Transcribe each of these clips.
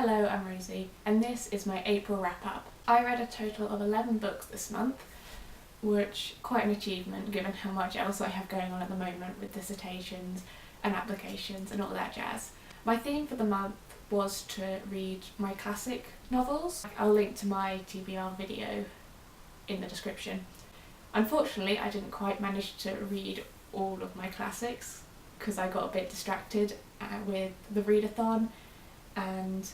Hello, I'm Rosie, and this is my April wrap-up. I read a total of 11 books this month, which quite an achievement given how much else I have going on at the moment with dissertations and applications and all that jazz. My theme for the month was to read my classic novels. I'll link to my TBR video in the description. Unfortunately, I didn't quite manage to read all of my classics because I got a bit distracted with the readathon and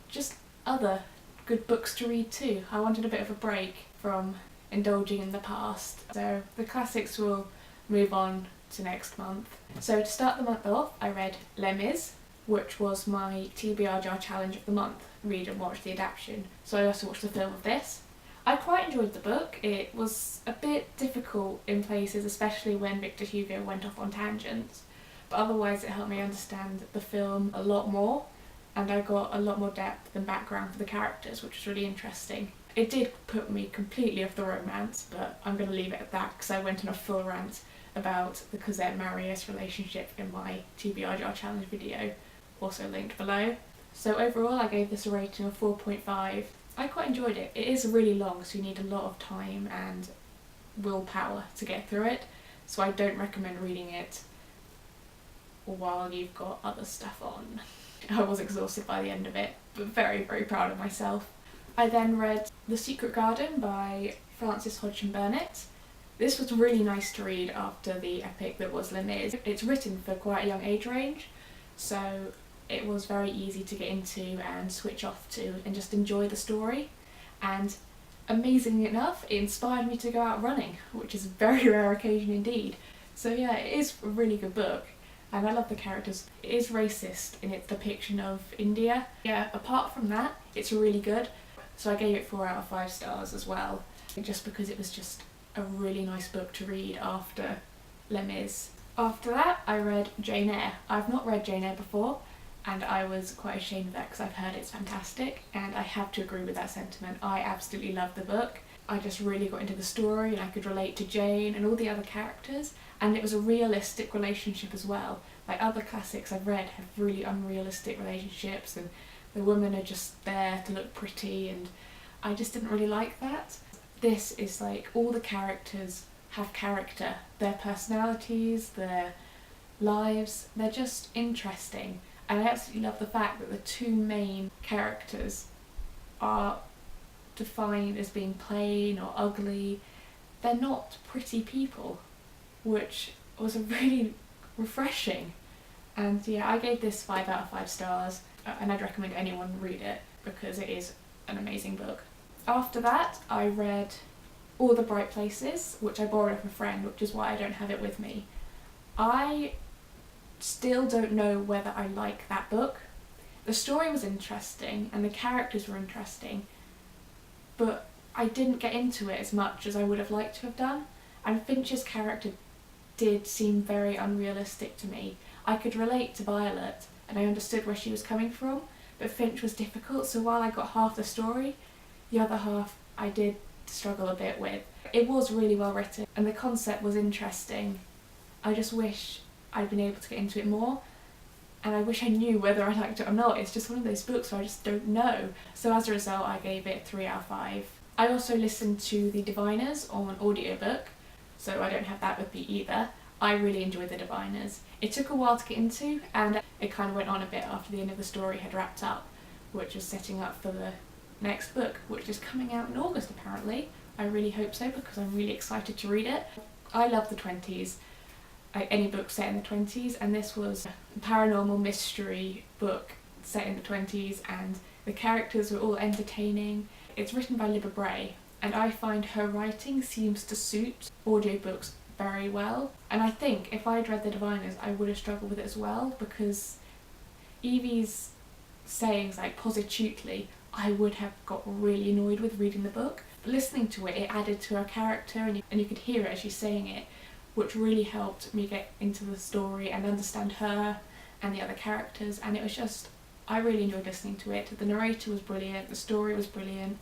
just other good books to read too. I wanted a bit of a break from indulging in the past, so the classics will move on to next month. So to start the month off, I read Lemmas, which was my TBR jar challenge of the month, read and watch the adaptation. So I also watched the film of this. I quite enjoyed the book. It was a bit difficult in places, especially when Victor Hugo went off on tangents, but otherwise it helped me understand the film a lot more, and I got a lot more depth and background for the characters, which was really interesting. It did put me completely off the romance, but I'm going to leave it at that because I went on a full rant about the Cosette-Marius relationship in my TBR jar challenge video, also linked below. So overall I gave this a rating of 4.5. I quite enjoyed it. It is really long, so you need a lot of time and willpower to get through it, so I don't recommend reading it while you've got other stuff on. I was exhausted by the end of it, but very, very proud of myself. I then read The Secret Garden by Frances Hodgson Burnett. This was really nice to read after the epic that was Lemmas. It's written for quite a young age range, so it was very easy to get into and switch off to and just enjoy the story. And amazingly enough, it inspired me to go out running, which is a very rare occasion indeed. So yeah, it is a really good book. And I love the characters. It is racist in its depiction of India. Yeah, apart from that, it's really good. So I gave it 4 out of 5 stars as well, just because it was just a really nice book to read after Lemmas. After that, I read Jane Eyre. I've not read Jane Eyre before, and I was quite ashamed of that because I've heard it's fantastic, and I have to agree with that sentiment. I absolutely loved the book. I just really got into the story and I could relate to Jane and all the other characters, and it was a realistic relationship as well. Like other classics I've read have really unrealistic relationships and the women are just there to look pretty, and I just didn't really like that. This is like all the characters have character, their personalities, their lives, they're just interesting, and I absolutely love the fact that the 2 main characters are defined as being plain or ugly. They're not pretty people, which was a really refreshing. And yeah, I gave this 5 out of 5 stars, and I'd recommend anyone read it because it is an amazing book. After that, I read All the Bright Places, which I borrowed from a friend, which is why I don't have it with me. I still don't know whether I like that book. The story was interesting and the characters were interesting, but I didn't get into it as much as I would have liked to have done, and Finch's character did seem very unrealistic to me. I could relate to Violet and I understood where she was coming from, but Finch was difficult, so while I got half the story, the other half I did struggle a bit with. It was really well written and the concept was interesting. I just wish I'd been able to get into it more, and I wish I knew whether I liked it or not. It's just one of those books where I just don't know. So as a result, I gave it 3 out of 5. I also listened to The Diviners on audiobook, so I don't have that with me either. I really enjoyed The Diviners. It took a while to get into, and it kind of went on a bit after the end of the story had wrapped up, which was setting up for the next book, which is coming out in August apparently. I really hope so because I'm really excited to read it. I love the 20s. Any book set in the 20s, and this was a paranormal mystery book set in the 20s, and the characters were all entertaining. It's written by Libba Bray, and I find her writing seems to suit audiobooks very well, and I think if I'd read The Diviners I would have struggled with it as well, because Evie's sayings like positutely I would have got really annoyed with reading the book, but listening to it, it added to her character, and you could hear it as she's saying it, which really helped me get into the story and understand her and the other characters, and it was just, I really enjoyed listening to it. The narrator was brilliant, the story was brilliant,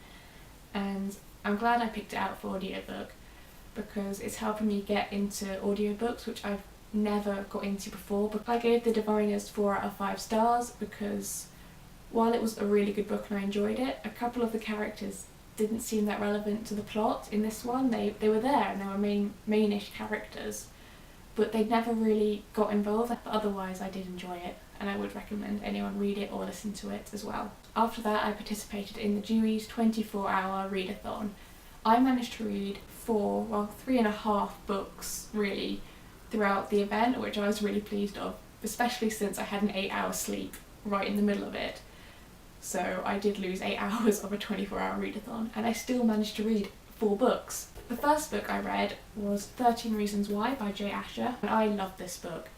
and I'm glad I picked it out for audiobook because it's helping me get into audiobooks, which I've never got into before. But I gave The Diviners 4 out of 5 stars because while it was a really good book and I enjoyed it, a couple of the characters didn't seem that relevant to the plot in this one. They were there and they were mainish characters, but they never really got involved. But otherwise I did enjoy it, and I would recommend anyone read it or listen to it as well. After that, I participated in the Dewey's 24-hour readathon. I managed to read 3.5 books really throughout the event, which I was really pleased of, especially since I had an 8-hour sleep right in the middle of it. So I did lose 8 hours of a 24-hour readathon, and I still managed to read 4 books. The first book I read was 13 Reasons Why by J. Asher, and I loved this book.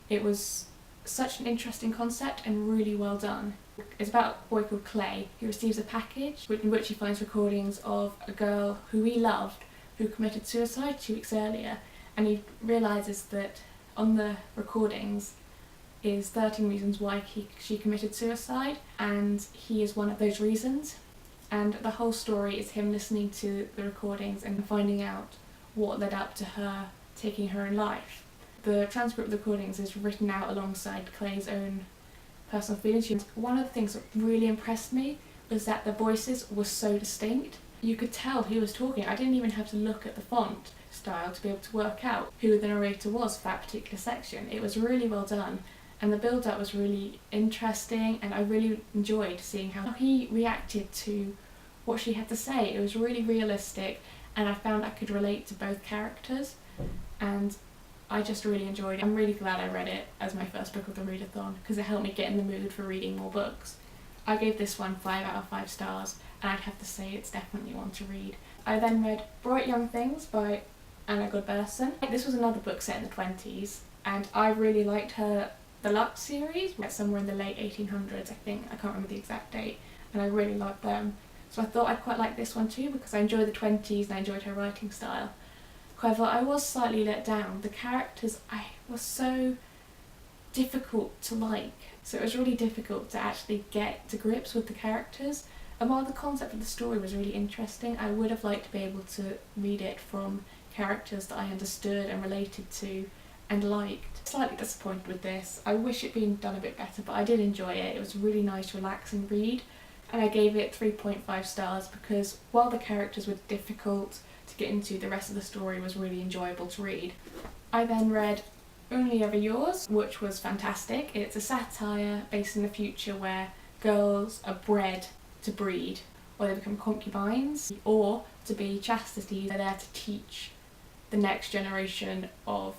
It was such an interesting concept and really well done. It's about a boy called Clay who receives a package in which he finds recordings of a girl who he loved who committed suicide 2 weeks earlier, and he realises that on the recordings is 13 reasons why she committed suicide, and he is one of those reasons. And the whole story is him listening to the recordings and finding out what led up to her taking her own life. The transcript of the recordings is written out alongside Clay's own personal feelings. One of the things that really impressed me was that the voices were so distinct. You could tell who was talking. I didn't even have to look at the font style to be able to work out who the narrator was for that particular section. It was really well done. And the build-up was really interesting, and I really enjoyed seeing how he reacted to what she had to say. It was really realistic, and I found I could relate to both characters, and I just really enjoyed it. I'm really glad I read it as my first book of the readathon, because it helped me get in the mood for reading more books. I gave this one 5 out of 5 stars, and I'd have to say it's definitely one to read. I then read Bright Young Things by Anna Godbersen. This was another book set in the 20s, and I really liked her The Lux series, somewhere in the late 1800s, I think. I can't remember the exact date, and I really liked them. So I thought I'd quite like this one too, because I enjoyed the 20s and I enjoyed her writing style. However, I was slightly let down. The characters were so difficult to like, so it was really difficult to actually get to grips with the characters. And while the concept of the story was really interesting, I would have liked to be able to read it from characters that I understood and related to and liked. Slightly disappointed with this. I wish it'd been done a bit better, but I did enjoy it. It was a really nice, relaxing read, and I gave it 3.5 stars because while the characters were difficult to get into, the rest of the story was really enjoyable to read. I then read Only Ever Yours, which was fantastic. It's a satire based in the future where girls are bred to breed, or they become concubines, or to be chastity. They're there to teach the next generation of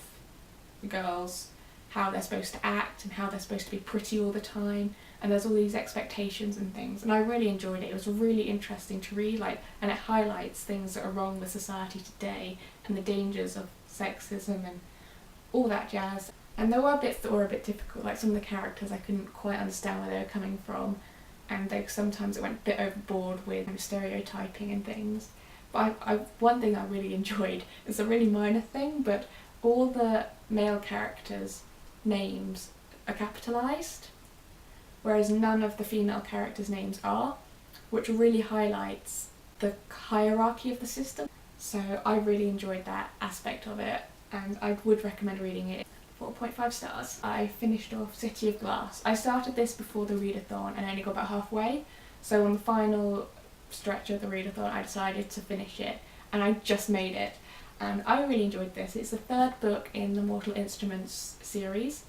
girls how they're supposed to act and how they're supposed to be pretty all the time, and there's all these expectations and things, and I really enjoyed it. It was really interesting to read, and it highlights things that are wrong with society today and the dangers of sexism and all that jazz. And there were bits that were a bit difficult, like some of the characters I couldn't quite understand where they were coming from, and sometimes it went a bit overboard with stereotyping and things. But one thing I really enjoyed, it's a really minor thing, but all the male characters' names are capitalised, whereas none of the female characters' names are, which really highlights the hierarchy of the system. So I really enjoyed that aspect of it, and I would recommend reading it. 4.5 stars. I finished off City of Glass. I started this before the readathon and only got about halfway, so on the final stretch of the readathon I decided to finish it, and I just made it. And I really enjoyed this. It's the 3rd book in the Mortal Instruments series,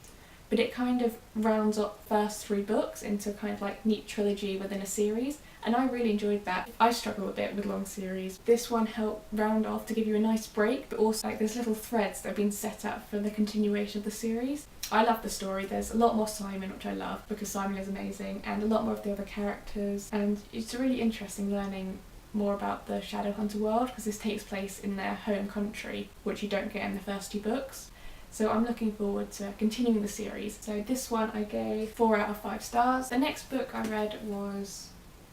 but it kind of rounds up the first 3 books into kind of like neat trilogy within a series, and I really enjoyed that. I struggle a bit with long series. This one helped round off to give you a nice break, but also there's little threads that have been set up for the continuation of the series. I love the story. There's a lot more Simon, which I love because Simon is amazing, and a lot more of the other characters, and it's really interesting learning more about the Shadowhunter world because this takes place in their home country, which you don't get in the first 2 books. So I'm looking forward to continuing the series. So this one I gave 4 out of 5 stars. The next book I read was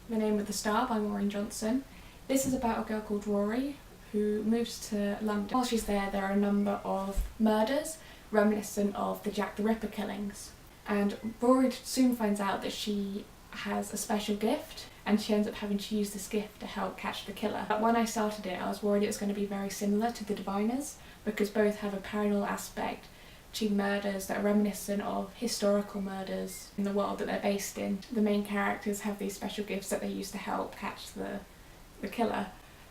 The Name of the Star by Maureen Johnson. This is about a girl called Rory who moves to London. While she's there, there are a number of murders reminiscent of the Jack the Ripper killings. And Rory soon finds out that she has a special gift, and she ends up having to use this gift to help catch the killer. But when I started it, I was worried it was going to be very similar to The Diviners, because both have a paranormal aspect, catching murders that are reminiscent of historical murders in the world that they're based in. The main characters have these special gifts that they use to help catch the killer.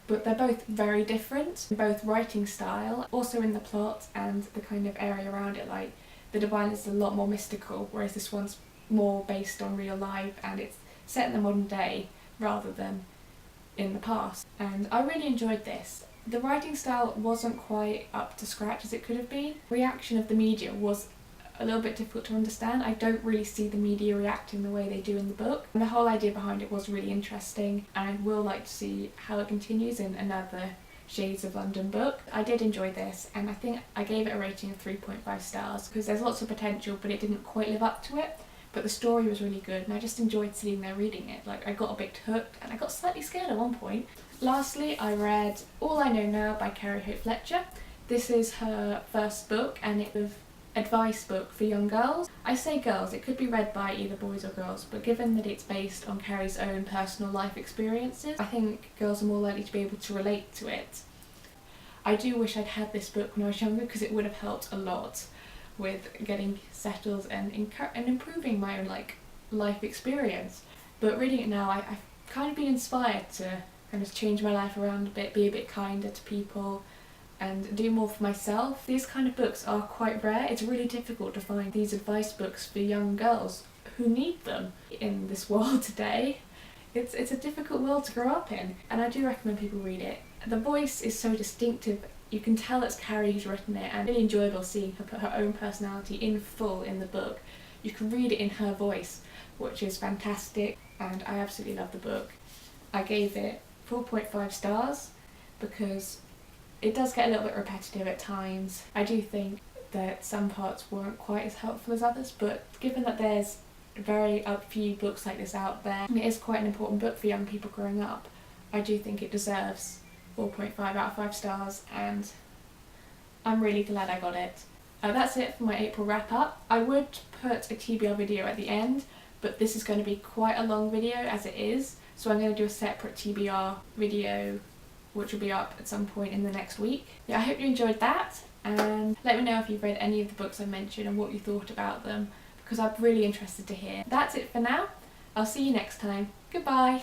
But they're both very different, both writing style, also in the plot and the kind of area around it. Like, the Divine is a lot more mystical, whereas this one's more based on real life and it's set in the modern day rather than in the past. And I really enjoyed this. The writing style wasn't quite up to scratch as it could have been. Reaction of the media was a little bit difficult to understand. I don't really see the media reacting the way they do in the book. And the whole idea behind it was really interesting, and I will like to see how it continues in another Shades of London book. I did enjoy this, and I think I gave it a rating of 3.5 stars because there's lots of potential, but it didn't quite live up to it. But the story was really good, and I just enjoyed sitting there reading it. Like, I got a bit hooked, and I got slightly scared at one point. Lastly, I read All I Know Now by Carrie Hope Fletcher. This is her first book, and it's an advice book for young girls. I say girls, it could be read by either boys or girls, but given that it's based on Carrie's own personal life experiences, I think girls are more likely to be able to relate to it. I do wish I'd had this book when I was younger because it would have helped a lot with getting settled and improving my own life experience. But reading it now, I've kind of been inspired to kind of change my life around a bit, be a bit kinder to people and do more for myself. These kind of books are quite rare. It's really difficult to find these advice books for young girls who need them in this world today. It's a difficult world to grow up in, and I do recommend people read it. The voice is so distinctive. You can tell it's Carrie who's written it, and it's really enjoyable seeing her put her own personality in full in the book. You can read it in her voice, which is fantastic, and I absolutely love the book. I gave it 4.5 stars because it does get a little bit repetitive at times. I do think that some parts weren't quite as helpful as others, but given that there's very few books like this out there, and it is quite an important book for young people growing up, I do think it deserves 4.5 out of 5 stars, and I'm really glad I got it. That's it for my April wrap up. I would put a TBR video at the end, but this is going to be quite a long video as it is, so I'm going to do a separate TBR video which will be up at some point in the next week. Yeah, I hope you enjoyed that, and let me know if you've read any of the books I mentioned and what you thought about them, because I'm really interested to hear. That's it for now. I'll see you next time. Goodbye!